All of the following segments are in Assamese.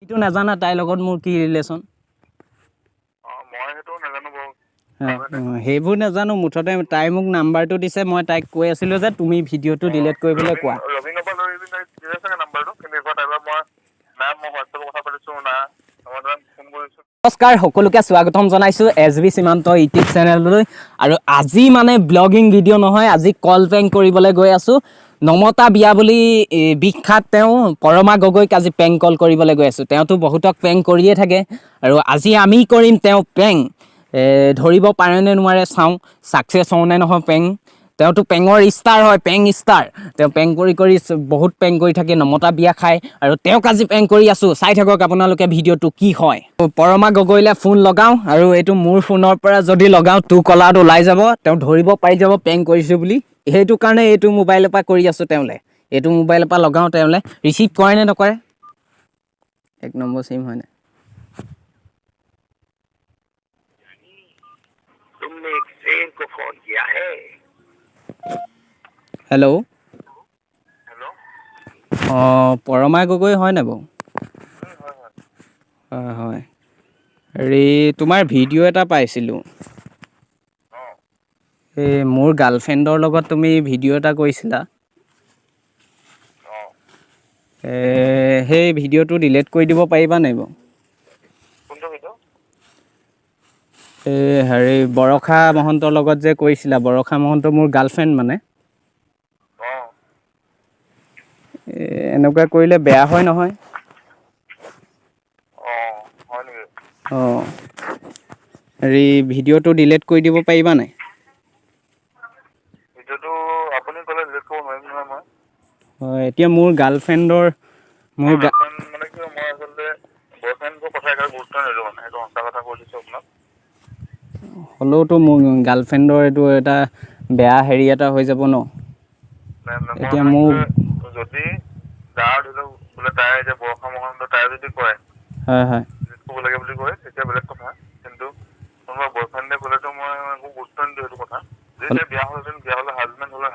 তো নাজানা তাইৰ লগত মোৰ কি ৰিলেশ্যন মই সেইটো নাজানো বাৰু সেইবোৰ নাজানো মুঠতে তাই মোক নাম্বাৰটো দিছে মই তাইক কৈ আছিলোঁ যে তুমি ভিডিঅ'টো ডিলিট কৰিবলৈ কোৱা নমস্কাৰ সকলোকে স্বাগতম জনাইছোঁ SB সীমান্ত ইউটিউব চেনেললৈ আৰু আজি মানে ব্লগিং ভিডিঅ' নহয় আজি কল প্ৰেংক কৰিবলৈ গৈ আছোঁ নমতা বিয়া বুলি বিখ্যাত তেওঁ পৰমা গগৈক আজি প্ৰেংক কল কৰিবলৈ গৈ আছোঁ তেওঁতো বহুতক প্ৰেংক কৰিয়ে থাকে আৰু আজি আমি কৰিম তেওঁ প্ৰেংক ধৰিব পাৰে নে নোৱাৰে চাওঁ ছাকচেছ হওঁ নে নহয় প্ৰেংক তেওঁতো পেঙৰ ষ্টাৰ হয় পেং ষ্টাৰ তেওঁ পেং কৰি বহুত পেং কৰি থাকে নমতা বিয়া খায় আৰু তেওঁক আজি পেং কৰি আছোঁ চাই থাকক আপোনালোকে ভিডিঅ'টো কি হয় পৰমা গগৈলে ফোন লগাওঁ আৰু এইটো মোৰ ফোনৰ পৰা যদি লগাওঁ তোৰ কলাত ওলাই যাব তেওঁ ধৰিব পাৰি যাব পেং কৰিছোঁ বুলি সেইটো কাৰণে এইটো মোবাইলৰ পৰা কৰি আছোঁ তেওঁলে এইটো মোবাইলৰ পৰা লগাওঁ তেওঁলে ৰিচিভ কৰে নে নকৰে 1 নম্বৰ চিম হয় নে तुमने एक शेर को फोन किया है হেল্ল' हेलो পৰমা গগৈ হয় নে বাৰু হয় হেৰি তোমাৰ ভিডিঅ' এটা পাইছিলোঁ এই মোৰ গাৰ্লফ্ৰেণ্ডৰ লগত তুমি ভিডিঅ' এটা কৰিছিলা সেই ভিডিঅ'টো ডিলিট কৰি দিব পাৰিবা নাই বাৰু হেৰি বৰষা মহন্তৰ লগত যে কৰিছিলা বৰষা মহন্ত মোৰ গাৰ্লফ্ৰেণ্ড মানে এনেকুৱা কৰিলে বেয়া হয় নহয় হেৰি ভিডিঅ'টো ডিলিট কৰি দিব পাৰিবা নাই হয় এতিয়া মোৰ গাৰ্লফ্ৰেণ্ডৰ মোৰ হ'লেওতো মোৰ গাৰ্লফ্ৰেণ্ডৰ এইটো এটা বেয়া হেৰি এটা হৈ যাব ন এতিয়া মোৰ যদি তাৰ ধৰি লওক বোলে তাই যে বৰষা মহন্ত তাই যদি কয় হয় হয় ক'ব লাগে বুলি কয় তেতিয়া বেলেগ কথা কিন্তু তোমাৰ বয়ফ্ৰেণ্ডে ক'লেতো মই একো গুৰুত্ব নিদিওঁ সেইটো কথা যদি বিয়া হ'লহেঁতেন বিয়া হ'লে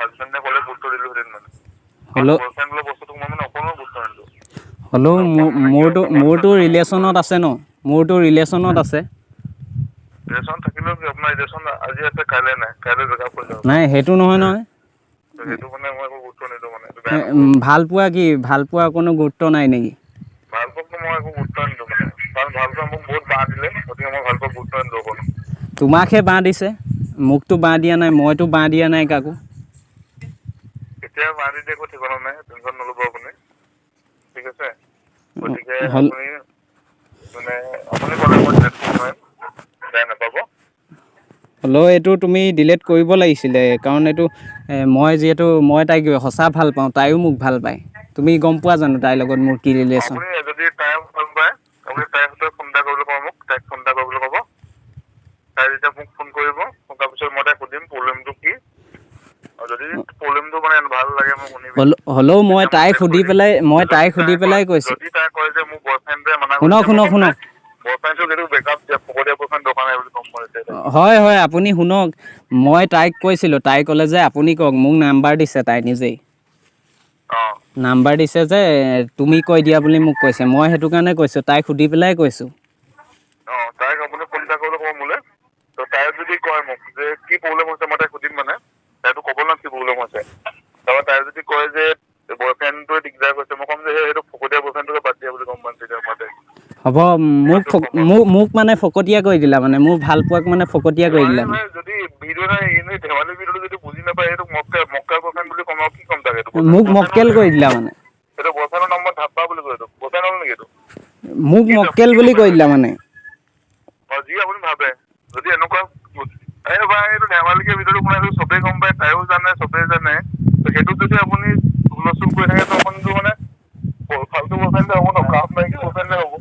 হাজবেণ্ডে ক'লে গুৰুত্ব দিলোহেঁতেন মানে হ'লেও বয়ফ্ৰেণ্ড বোলা বস্তুটোক মই মানে অকণো গুৰুত্ব নিদিওঁ হ'লেও মোৰতো ৰিলেশ্যনত আছে ন মোৰতো ৰিলেশ্যনত আছে ৰিলেশ্যন থাকিলেও কি আপোনাৰ ৰিলেশ্যন আজি আছে কাইলৈ নাই কাইলৈ বেকাৰ পৰি যাব নাই সেইটো নহয় সেইটো মানে মই একো গুৰুত্ব নিদিওঁ মানে ভাল পোৱা কোনো গুৰুত্ব নাই নেকি ভাল পোৱাকতো মই একো গুৰুত্ব নিদিওঁ মানে কাৰণ ভাল পোৱা মোক বহুত বাঁহ দিলে গতিকে মই ভাল পোৱা গুৰুত্ব নিদিওঁ অকণো তোমাকহে বাঁহ দিছে মোকতো বাঁহ দিয়া নাই মইতো বাঁহ দিয়া নাই কাকো কেতিয়া বাঁহ দি দিয়ে একো ঠিকনা নাই টেনশ্যন নল'ব আপুনি ঠিক আছে গতিকে আপুনি মানে আপুনি ক'লে মই ডিলিট কৰিব নোৱাৰিম বেয়া নাপাব হ'লেও এইটো তুমি ডিলিট কৰিব লাগিছিলে কাৰণ এইটো মই তাইক সঁচা ভাল পাওঁ তাইও মোক ভাল পায় তুমি গম পোৱা জানো তাইৰ লগত মোৰ কি ৰিলেশ্যন আপুনি যদি তাই ভাল পায় আপুনি তাইৰ সৈতে ফোন এটা কৰিবলৈ ক'ব মোক তাইক ফোন এটা কৰিবলৈ ক'ব তাই যেতিয়া মোক ফোন কৰিব তাৰপিছত মই তাইক সুধিম প্ৰব্লেমটো কি আৰু যদি প্ৰব্লেমটো মানে ভাল লাগে মোক শুনিবি হ'লেও মই তাইক সুধি পেলাই কৈছোঁ যদি তাই কয় যে মোৰ বয়ফ্ৰেণ্ডে মানা শুনক বয়ফ্ৰেণ্ডটো যদি বেকআপ দিয়ে ফকতীয়া বয়ফ্ৰেণ্ড দৰকাৰ নাই বুলি ক'ম মই হয় আপুনি শুনক মই তাইক কৈছিলোঁ তাই ক'লে যে আপুনি কওক মোক নাম্বাৰ দিছে তাই নিজেই নাম্বাৰ দিছে যে তুমি কৈ দিয়া বুলি মোক কৈছে মই সেইটো কাৰণে কৈছোঁ তাইক সুধি পেলাই কৈছোঁ তাইক আপুনি ফোন এটা কৰিবলৈ ক'ব মোলৈ তো তাই যদি কয় মোক যে কি প্ৰব্লেম হৈছে মই তাইক সুধিম মানে তাইতো ক'ব ন কি প্ৰব্লেম হৈছে তাৰপৰা তাই যদি কয় যে বয়ফ্ৰেণ্ডটোৱে দিগদাৰ কৰিছে মই ক'ম যে সেইটো ফকতীয়া বয়ফ্ৰেণ্ডটোকে বাদ দিয়া বুলি ক'ম মানে তেতিয়া মই তাইক হ'ব মোক মানে ফকতীয়া কৰি দিলা মানে মোৰ ভাল পোৱাক মানে ফকতীয়া কৰি দিলা যদি ভিডিঅ' এনেই ধেমালি ভিডিঅ'টো যদি বুজি নাপায় সেইটো মক্কা বয়ফ্ৰেণ্ড বুলি ক'ম আৰু কি ক'ম তাকে মোক মক্কেল কৰি দিলা মানে সেইটো বয়ফ্ৰেণ্ডৰ নম্বৰ ধাপ্পা বুলি কয় এইটো বয়ফ্ৰেণ্ড হ'ল নেকি এইটো মোক মক্কেল বুলি কৈ দিলা মানে যি আপুনি ভাবে যদি এনেকুৱা এইটো ধেমালিকে ভিডিঅ'টো বনাইছো চবেই গম পায় তাইও জানে চবেই জানে সেইটোত যদি আপুনি হুলস্থুল কৰি থাকে তো আপুনিতো মানে ফাল্টু বয়ফ্ৰেণ্ডে হ'ব ন কাম নাইকিয়া বয়ফ্ৰেণ্ডে হ'ব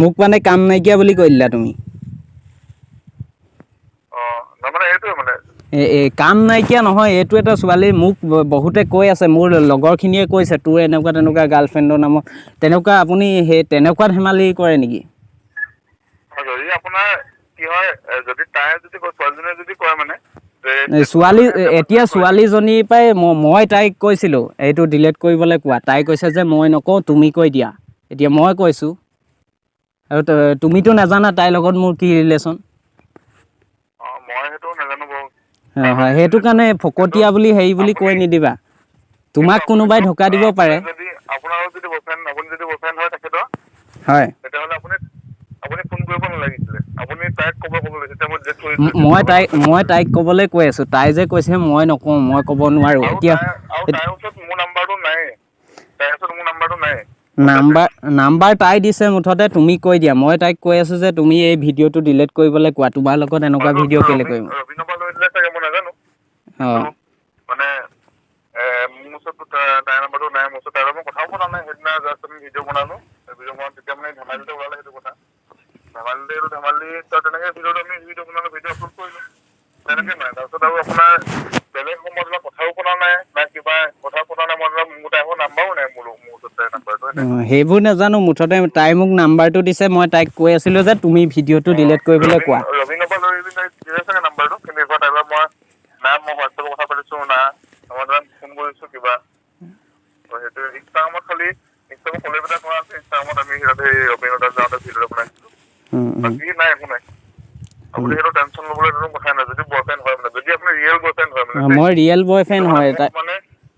মোক মানে কাম নাইকিয়া বুলি কৈ দিলা তুমি তাৰমানে সেইটোৱে মানে কাম নাইকিয়া নহয় এইটো এটা ছোৱালী মোক বহুতে কৈ আছে মোৰ লগৰখিনিয়ে কৈছে তোৰ এনেকুৱা তেনেকুৱা গাৰ্লফ্ৰেণ্ডৰ নামত তেনেকুৱা আপুনি সেই তেনেকুৱা ধেমালি কৰে নেকি যদি আপোনাৰ কি হয় যদি তাই যদি ছোৱালীজনীয়ে যদি কয় মানে ছোৱালীজনীৰ পৰাই মই তাইক কৈছিলোঁ এইটো ডিলিট কৰিবলৈ কোৱা তাই কৈছে যে মই নকওঁ তুমি কৈ দিয়া এতিয়া মই কৈছোঁ আৰু তুমিতো নাজানা তাইৰ লগত মোৰ কি ৰিলেশ্যন। মই সেইটো নাজানো বাৰু। হয় সেইটো কাৰণে ফকতীয়া বুলি হেৰি বুলি কৈ নিদিবা। তোমাক কোনোবাই ধোকা দিব পাৰে। যদি আপোনাৰ যদি বয়ফ্ৰেণ্ড আপুনি যদি বয়ফ্ৰেণ্ড হয় তেখেতৰ হয় তেতিয়াহ'লে আপুনি ফোন কৰিব নালাগিছিলে। আপুনি তাইক ক'ব লাগিছিলে মই ডিলিট কৰি মই তাইক ক'বলৈ কৈ আছোঁ। তাই যে কৈছে মই নকওঁ, মই ক'ব নোৱাৰোঁ। এতিয়া তাইৰ ওচৰত মোৰ নাম্বাৰটো নাই। নাম্বাৰ তাই দিছে মুঠতে, তুমি কৈ দিয়া। মই তাইক কৈ আছোঁ যে তুমি এই ভিডিঅ'টো ডিলিট কৰিবলৈ কোৱা। তোমাৰ লগত এনেকুৱা ভিডিঅ' কেলৈ কৰিম। ৰবিনৰ পৰা লৈ দিলে চাগে মই নাজানো। অঁ মানে মোৰ ওচৰতো তাইৰ নাম্বাৰটো নাই। মোৰ ওচৰত তাইৰ লগত মই কথাও পতা নাই। সেইদিনা জাষ্ট আমি ভিডিঅ' বনালোঁ। ভিডিঅ' বনাওঁ তেতিয়া মানে ধেমালিতে ওলালে সেইটো কথা। ধেমালি তেনেকৈ ভিডিঅ' বনালোঁ, ভিডিঅ' আপলোড কৰিলোঁ তেনেকৈ নাই। তাৰপিছত আৰু আপোনাৰ বেলেগ সময়ত অলপ কথাও পতা নাই বা কিবা কথা পতা নাই। মই মোৰ তাইৰ নাম্বাৰো নাই মোৰ ওচৰত তাইৰ নাম্বাৰটো। সেইবোৰ নাজানো, মুঠতে তাই মোক নাম্বাৰটো দিছে। মই তাইক কৈ আছিলোঁ যে তুমি ভিডিঅ'টো ডিলিট কৰিবলৈ কোৱা। ৰবিনৰ পৰা লৈ দিলে চাগে নাম্বাৰটো, কিন্তু এইবাৰ তাইৰ মই নাই, মই হোৱাটছএপত কথা পাতিছোঁ না মই তাইক ফোন কৰিছোঁ কিবা। সেইটো ইনষ্টাগ্ৰামত খালি ইনষ্টাগ্ৰামত কলেজ এটা কৰা আছে। ইনষ্টাগ্ৰামত আমি সিহঁতে ৰবিনৰ তাত যাওঁতে ভিডিঅ' বনাইছিলোঁ। বাকী নাই, একো নাই। আপুনি সেইটো টেনশ্যন ল'বলৈ কোনো কথাই নাই। যদি বয়ফ্ৰেণ্ড হয় মানে, যদি আপুনি ৰিয়েল বয়ফ্ৰেণ্ড হয় মানে, মই ৰিয়েল বয়ফ্ৰেণ্ড হয়। মানে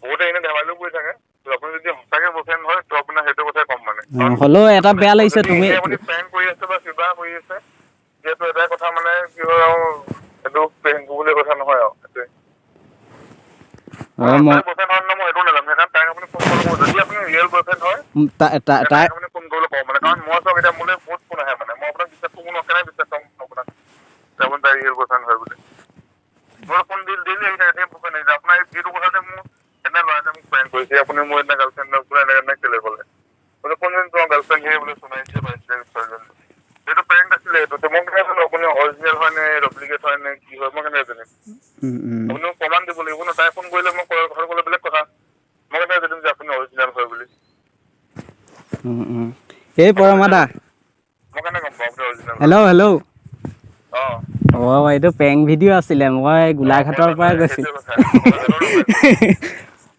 বহুতে এনে ধেমালিও কৰি থাকে। আপুনি যদি সঁচাকে বয়ফ্ৰেণ্ড হয় তো আপোনাৰ সেইটো কথাই ক'ম মানে। হ'লেও এটা বেয়া লাগিছে তুমি আপুনি প্ৰেংক কৰি আছে বা কিবা কৰি আছে, যিহেতু এটাই কথা মানে কি হয় আৰু সেইটো প্ৰেংক কৰিবলৈ কথা নহয় আৰু সেইটোৱে। বয়ফ্ৰেণ্ড হয় মই এইটো নাজানো। সেইকাৰণে তাইক আপুনি ফোন কৰিব। যদি আপুনি ৰিয়েল বয়ফ্ৰেণ্ড হয় তাইক আপুনি ফোন কৰিবলৈ কওঁ মানে। কাৰণ মই চব এতিয়া মোলৈ বহুত ফোন আহে মানে। মই আপোনাক বিশ্বাস কৰোঁ, কেনেকৈ বিশ্বাস কৰিম আপোনাক আপুনি তাই ৰিয়েল বয়ফ্ৰেণ্ড হয় বুলি। মোৰ ফোন ডেইলি আহি থাকে। আপোনাৰ যিটো কথাতে মোৰ এনে ল'ৰা এটা মোক প্ৰেংক কৰিছে। আপুনি মোৰ এনে গাৰ্লফ্ৰেণ্ডক বোলে এনেকৈ কেলৈ ক'লে বোলে কোনদিন তোমাৰ গাৰ্লফ্ৰেণ্ড সেই বোলে শুনাইছে পাইছিলে ছোৱালীজনী। সেইটো প্ৰেংক আছিলে। সেইটো মই কেনেকৈ জানো আপুনি অৰিজিনেল হয় নে ডুপ্লিকেট হয় নে কি হয়, মই কেনেকৈ জানিম। আপুনি মোক প্ৰমাণ দিব লাগিব ন। তাই ফোন কৰিলে মই ঘৰ ক'লে বেলেগ কথা। মই কেনেকৈ জানিম যে আপুনি অৰিজিনেল হয় বুলি। এই পৰমা দা, মই কেনেকৈ গম পাওঁ আপুনি অৰিজিনেল হয়। হেল্ল'। এইটো প্ৰেংক ভিডিঅ' আছিলে। মই গোলাঘাটৰ পৰা কৈছিলোঁ।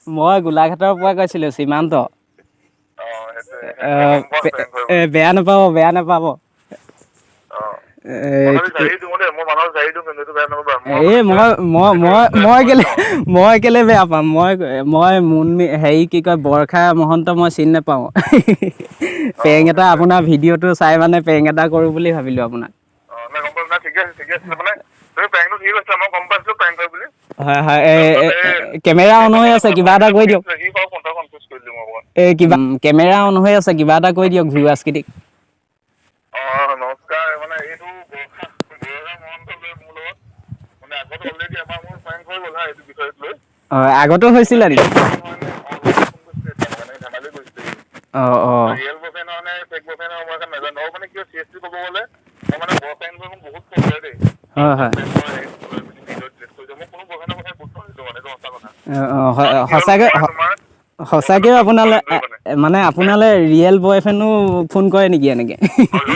মই গোলাঘাটৰ পৰা কৈছিলোঁ, সীমান্ত। বেয়া নাপাব, বেয়া নাপাব। মই কেলে বেয়া পাম। মই হেৰি কি কয় বৰষা মহন্ত মই চিনি নাপাওঁ। প্ৰেংক এটা আপোনাৰ ভিডিঅ'টো চাই মানে প্ৰেংক এটা কৰোঁ বুলি ভাবিলোঁ আপোনাক। হয় হয়, কেমেৰা অন হৈ আছে, কিবা এটা কৈ দিয়ক। কেমেৰা অন হৈ আছে, কিবা এটা কৈ দিয়ক ভিউৱাৰ্ছখিনিক। নমস্কাৰ। মানে এইটো বৰষা মহন্ত লৈ মোৰ লগত মানে আগতে অলৰেডি এবাৰ মোৰ প্ৰেংক হৈ গ'ল এইটো বিষয়ক লৈ। হয়, আগতো হৈছিলে নেকি? ধেমালি কৰিছিলে। অঁ ৰিয়েল বয়ফ্ৰেণ্ড হয় নে ফেক বয়ফ্ৰেণ্ড হয় মই এখন নাজানো। মানে কিয় চিৰিয়াছলি ক'ব গ'লে মই মানে বয়ফ্ৰেণ্ড লৈ মোক বহুত ফোন কৰে দেই। হয় হয়। মই কোনো বয়ফ্ৰেণ্ডৰ কথা গুৰুত্ব নিদিওঁ মানে, এইটো সঁচা কথা। সঁচাকৈ আপোনালৈ ৰিয়েল বয়ফ্ৰেণ্ডো ফোন কৰে নেকি এনেকৈ?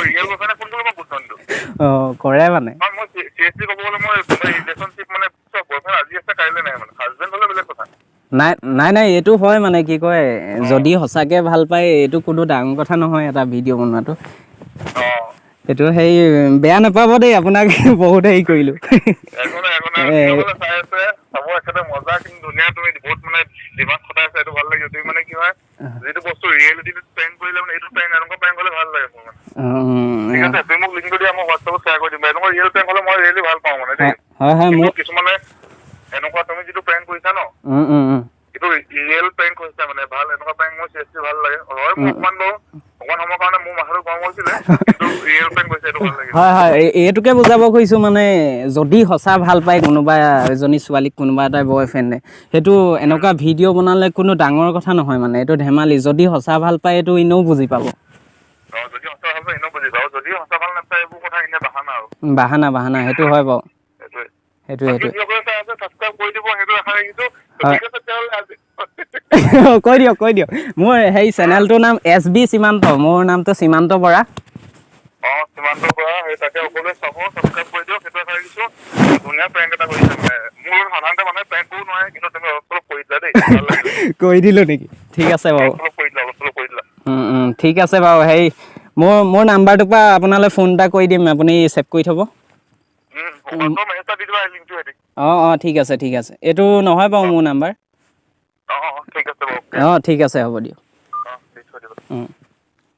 ৰিয়েল বয়ফ্ৰেণ্ডে ফোন কৰিলে মই গুৰুত্ব নিদিওঁ। কৰে মানে। মই চিৰিয়াছলি ক'ব গ'লে মই ৰিলেশ্যনশ্বিপ মানে বয়ফ্ৰেণ্ড আজি আছে কাইলৈ নাই মানে। হাজবেণ্ড হ'লে বেলেগ কথা। নাই এইটো হয় মানে কি কয়, যদি সঁচাকৈ ভাল পায় এইটো কোনো ডাঙৰ কথা নহয় এটা ভিডিঅ' বনোৱাটো। সেইটো হেৰি বেয়া নাপাব দেই, আপোনাক বহুত হেৰি কৰিলোঁ। মজা কিন্তু ধুনীয়া, তুমি বহুত মানে দিমাগ খটাই আছা, এইটো ভাল লাগে। তুমি মানে কি হয় যিটো বস্তু ৰিয়েলিটিটো প্ৰেংক কৰিলে মানে এইটো প্ৰেংক এনেকুৱা প্ৰেংক হ'লে ভাল লাগে মোৰ মানে। ঠিক আছে, তুমি মোক লিংকটো দিয়া, মই হোৱাটছএপত শ্বেয়াৰ কৰি দিম। এনেকুৱা ৰিয়েল প্ৰেংক হ'লে মই ৰিয়েলি ভাল পাওঁ মানে দেই। কিন্তু কিছুমানে এনেকুৱা তুমি যিটো প্ৰেংক কৰিছা ন, এইটো ৰিয়েল প্ৰেংক হৈছে মানে ভাল। এনেকুৱা প্ৰেংক মোৰ চিৰিয়াছলি ভাল লাগে। হয় মোৰ অকণমান সময়ৰ কাৰণে মোৰ মাথাটো গৰম হৈছিলে, কিন্তু ৰিয়েল প্ৰেংক হৈছে এইটো ভাল লাগে। হয়, এইটোকে বুজাব খুজিছোঁ মানে যদি সঁচা ভাল পায় কোনোবা এজনী ছোৱালীক, কোনোবা এটা বয়ফ্ৰেণ্ডে, সেইটো এনেকুৱা ভিডিঅ' বনালে কোনো ডাঙৰ কথা নহয় মানে। এইটো ধেমালি। যদি সঁচা ভাল পায় এইটো এনেও বুজি পাব। যদি সঁচা ভাল পায় এনেও বুজি পাব। যদি সঁচা ভাল নাপায় এইবোৰ কথা এনে বাহানা আৰু। বাহানা, সেইটো হয় বাৰু। সেইটোৱে। কৈ দিয়ক। মোৰ সেই চেনেলটোৰ নাম SB সীমান্ত। মোৰ নামটো সীমান্ত বৰা। সীমান্ত বৰা। তাকে সকলোৱে চাব, ছাবস্ক্ৰাইব কৰি দিয়ক। সেইটো আশা ৰাখিছোঁ। ধুনীয়া প্ৰেংক এটা কৰিছে মানে। মোৰ সাধাৰণতে মানুহে প্ৰেংক কৰিব নোৱাৰে, কিন্তু তুমি অলপ কৰি দিলা দেই। ভাল লাগিলে। কৰি দিলোঁ নেকি? ঠিক আছে বাৰু। ঠিক আছে বাৰু। মোৰ নাম্বাৰটোৰ পৰা আপোনালৈ ফোন এটা কৰি দিম, আপুনি ছেভ কৰি থ'ব। অঁ ঠিক আছে ঠিক আছে, এইটো নহয় বাৰু মোৰ নাম্বাৰ। ঠিক আছে বাৰু। অঁ ঠিক আছে, হ'ব দিয়ক। দি থৈ দিব।